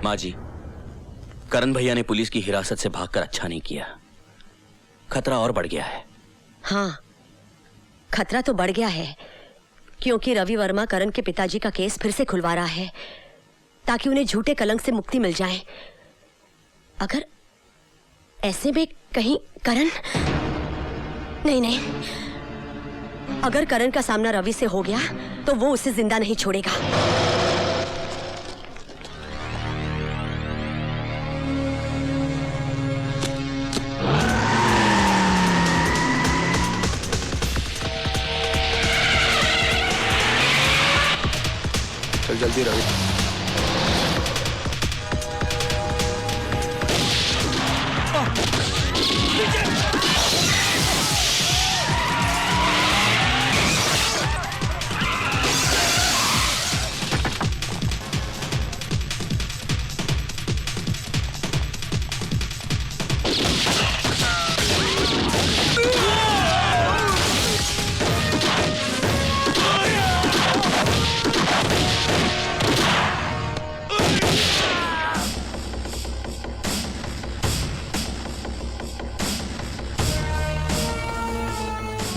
माँ जी, करण भैया ने पुलिस की हिरासत से भागकर अच्छा नहीं किया। खतरा और बढ़ गया है। हाँ, खतरा तो बढ़ गया है, क्योंकि रवि वर्मा करण के पिताजी का केस फिर से खुलवा रहा है ताकि उन्हें झूठे कलंक से मुक्ति मिल जाए। अगर ऐसे में कहीं करण नहीं, अगर करण का सामना रवि से हो गया तो वो उसे जिंदा नहीं छोड़ेगा। चल जल्दी रवि।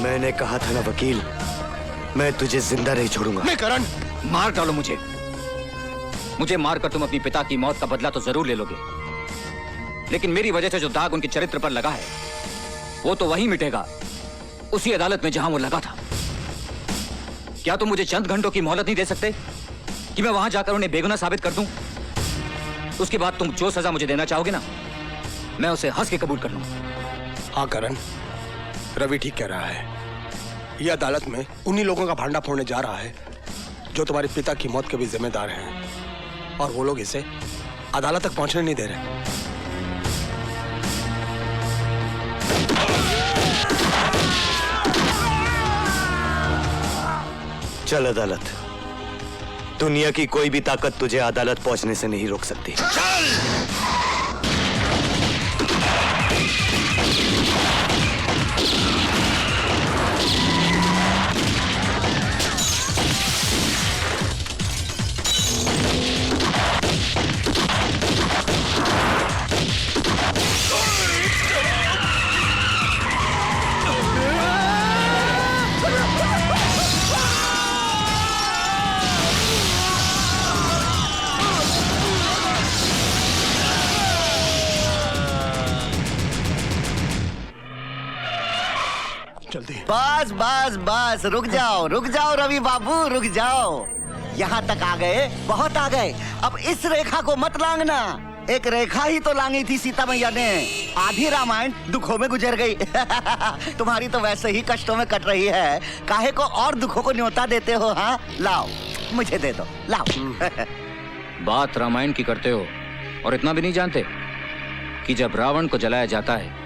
मैंने कहा था ना वकील, मैं तुझे जिंदा नहीं छोड़ूंगा। मैं करण, मार डालो मुझे मारकर तुम अपनी पिता की मौत का बदला तो जरूर ले लोगे, लेकिन मेरी वजह से जो दाग उनके चरित्र पर लगा है वो तो वहीं मिटेगा, उसी अदालत में जहां वो लगा था। क्या तुम मुझे चंद घंटों की मोहलत नहीं दे सकते कि मैं वहां जाकर उन्हें बेगुनाह साबित कर दूं? उसके बाद तुम जो सजा मुझे देना चाहोगे ना, मैं उसे हंस के कबूल कर लूंगा। हाँ करण, रवि ठीक कह रहा है। ये अदालत में उन्हीं लोगों का भांडा फोड़ने जा रहा है जो तुम्हारे पिता की मौत के भी जिम्मेदार हैं, और वो लोग इसे अदालत तक पहुंचने नहीं दे रहे। चल अदालत, दुनिया की कोई भी ताकत तुझे अदालत पहुंचने से नहीं रोक सकती। बस बस बस, रुक जाओ रवि बाबू, रुक जाओ। यहाँ तक आ गए, बहुत आ गए। अब इस रेखा को मत लांघना। एक रेखा ही तो लांघी थी सीता मैया ने। आधी रामायण दुखों में गुजर गई। तुम्हारी तो वैसे ही कष्टों में कट रही है, काहे को और दुखों को न्योता देते हो? हाँ लाओ, मुझे दे दो, लाओ। बात रामायण की करते हो और इतना भी नहीं जानते कि जब रावण को जलाया जाता है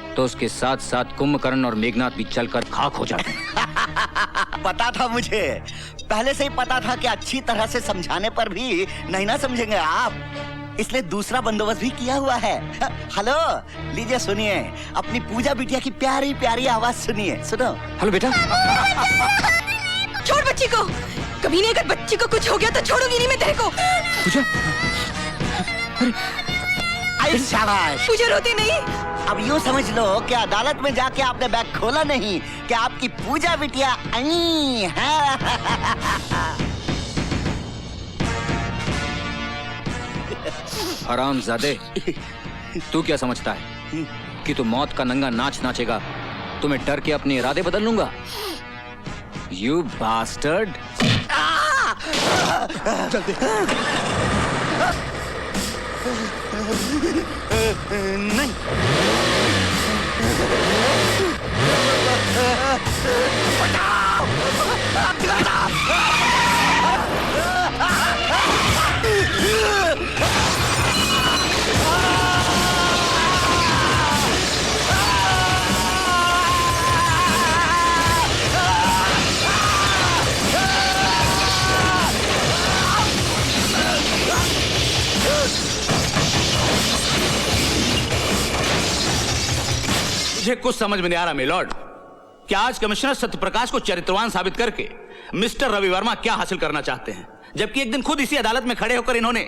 तो उसके साथ साथ कुंभकर्ण और मेघनाथ भी जलकर खाक हो जाते हैं। पता था मुझे, पहले से ही पता था कि अच्छी तरह से समझाने पर भी नहीं ना समझेंगे आप, इसलिए दूसरा बंदोबस्त भी किया हुआ है। हेलो, लीजिए सुनिए, अपनी पूजा बिटिया की प्यारी प्यारी आवाज सुनिए, सुनो। हेलो बेटा। छोड़ बच्ची को, कभी नहीं, अगर बच्ची को कुछ हो गया तो छोड़ूंगी नहीं मैं तेरे को। पूजा, शाबाश। पूजा रोती नहीं। अब यूँ समझ लो कि अदालत में जाके आपने बैग खोला नहीं, कि आपकी पूजा बिटिया आई है। हरामजादे, तू क्या समझता है कि तू मौत का नंगा नाच नाचेगा तो मैं डर के अपने इरादे बदल लूंगा? You bastard. जल्दी। नहीं, मुझे कुछ समझ में नहीं आ रहा मिलॉर्ड, कि आज कमिश्नर सत्यप्रकाश को चरित्रवान साबित करके मिस्टर रवि वर्मा क्या हासिल करना चाहते हैं? जबकि एक दिन खुद इसी अदालत में खड़े होकर इन्होंने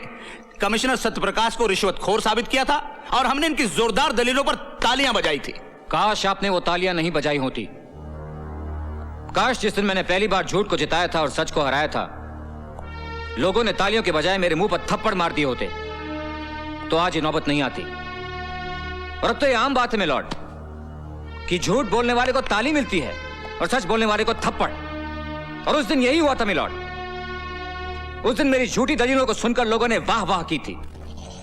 कमिश्नर सत्यप्रकाश को रिश्वतखोर साबित किया था और हमने इनकी जोरदार दलीलों पर तालियां बजाई थी। काश आपने वो तालियां नहीं बजाई होती। काश जिस दिन मैंने पहली बार झूठ को जिताया था और सच को हराया था, लोगों ने तालियों के बजाय मेरे मुंह पर थप्पड़ मार दिए होते, तो आज ये नौबत नहीं आती। और अब तो ये आम बात है मिलॉर्ड कि झूठ बोलने वाले को ताली मिलती है और सच बोलने वाले को थप्पड़। और उस दिन यही हुआ था मिलॉर्ड। उस दिन मेरी झूठी दलीलों को सुनकर लोगों ने वाह वाह की थी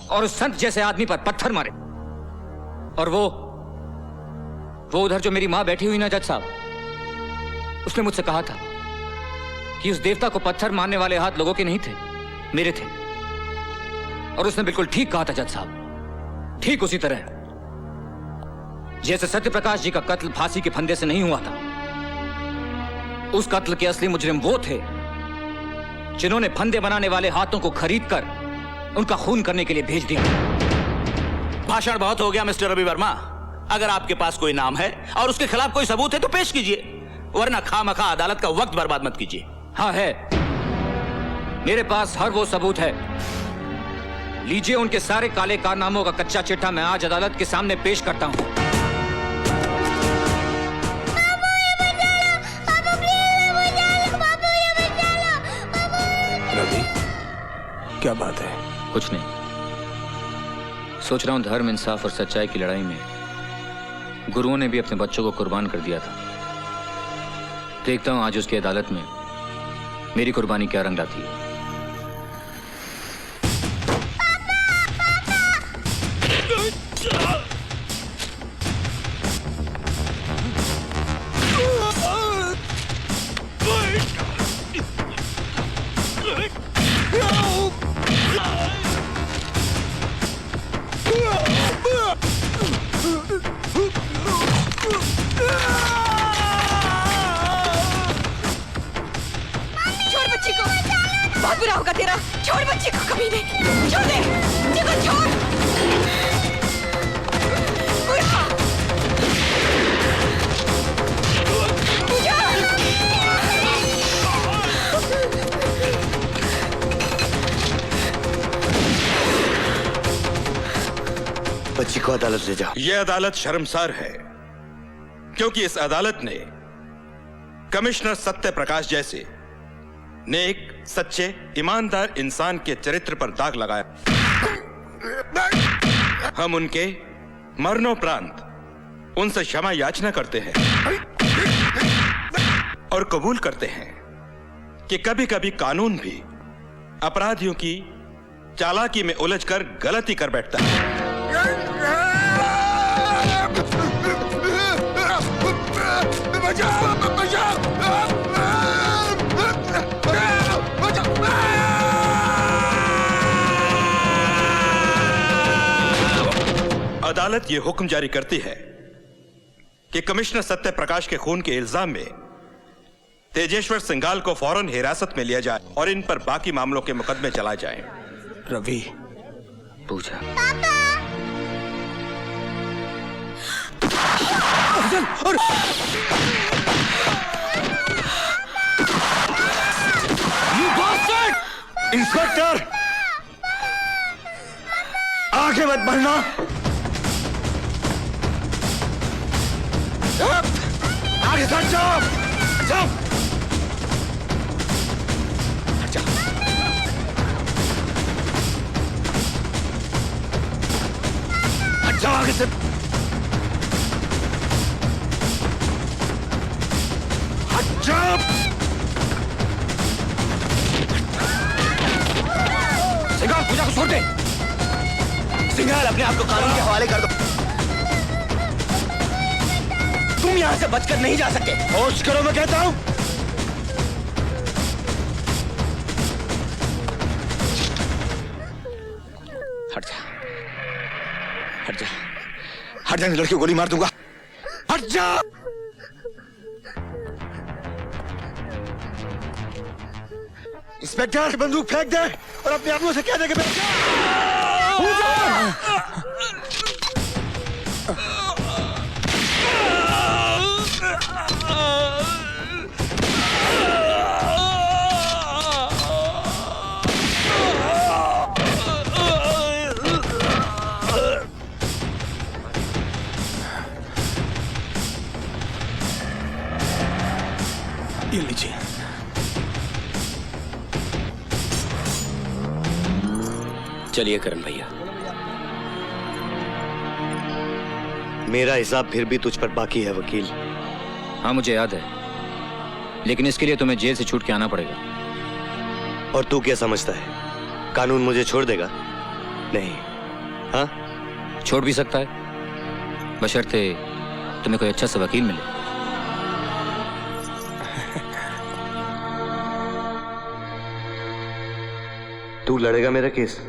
और उस संत जैसे आदमी पर पत्थर मारे। और वो उधर जो मेरी मां बैठी हुई ना जज साहब, उसने मुझसे कहा था कि उस देवता को पत्थर मारने वाले हाथ लोगों के नहीं थे, मेरे थे। और उसने बिल्कुल ठीक कहा था जज साहब, ठीक उसी तरह जैसे सत्यप्रकाश जी का कत्ल फांसी के फंदे से नहीं हुआ था। उस कत्ल के असली मुजरिम वो थे जिन्होंने फंदे बनाने वाले हाथों को खरीदकर उनका खून करने के लिए भेज दिया। भाषण बहुत हो गया मिस्टर रवि वर्मा। अगर आपके पास कोई नाम है और उसके खिलाफ कोई सबूत है तो पेश कीजिए, वरना खामखा अदालत का वक्त बर्बाद मत कीजिए। हाँ है, मेरे पास हर वो सबूत है। लीजिए उनके सारे काले कारनामों का कच्चा चिट्ठा मैं आज अदालत के सामने पेश करता हूं। रवि, क्या बात है? कुछ नहीं, सोच रहा हूं धर्म, इंसाफ और सच्चाई की लड़ाई में गुरुओं ने भी अपने बच्चों को कुर्बान कर दिया था। देखता हूं आज उसकी अदालत में मेरी कुर्बानी क्या रंग लाती है। बहुत बुरा होगा तेरा। छोड़ बच्ची को, कभी नहीं। छोड़ दे, चिको छोड़। बुरा। बच्ची को अदालत ले जाओ। यह अदालत शर्मसार है क्योंकि इस अदालत ने कमिश्नर सत्य प्रकाश जैसे नेक, सच्चे, ईमानदार इंसान के चरित्र पर दाग लगाया। हम उनके मरणोपरांत उनसे क्षमा याचना करते हैं और कबूल करते हैं कि कभी कभी कानून भी अपराधियों की चालाकी में उलझकर गलती कर बैठता है। अदालत यह हुक्म जारी करती है कि कमिश्नर सत्य प्रकाश के खून के इल्जाम में तेजेश्वर सिंघाल को फौरन हिरासत में लिया जाए और इन पर बाकी मामलों के मुकदमे चलाए जाएं। रवि, पूछा इंस्पेक्टर, आगे मत बढ़ना। आगे सट जाओ। जाओ। हट जाओ। हट जाओ आगे से। हट जाओ। सिंघाल, पूजा को छोड़ दे। सिंघाल, अपने आप को कानून के हवाले कर दो। तुम यहां से बचकर नहीं जा सकते। होश करो, मैं कहता हूं। हट जा, हट जा, हट जा, लड़की को गोली मार दूंगा। हट जा। इंस्पेक्टर, बंदूक फेंक दे और अपने आदमियों से कह दे कि चलिए करण भैया। मेरा हिसाब फिर भी तुझ पर बाकी है वकील। हाँ मुझे याद है, लेकिन इसके लिए तुम्हें जेल से छूट के आना पड़ेगा। और तू क्या समझता है, कानून मुझे छोड़ देगा? नहीं। हाँ, छोड़ भी सकता है, बशर्ते तुम्हें कोई अच्छा सा वकील मिले। तू लड़ेगा मेरा केस?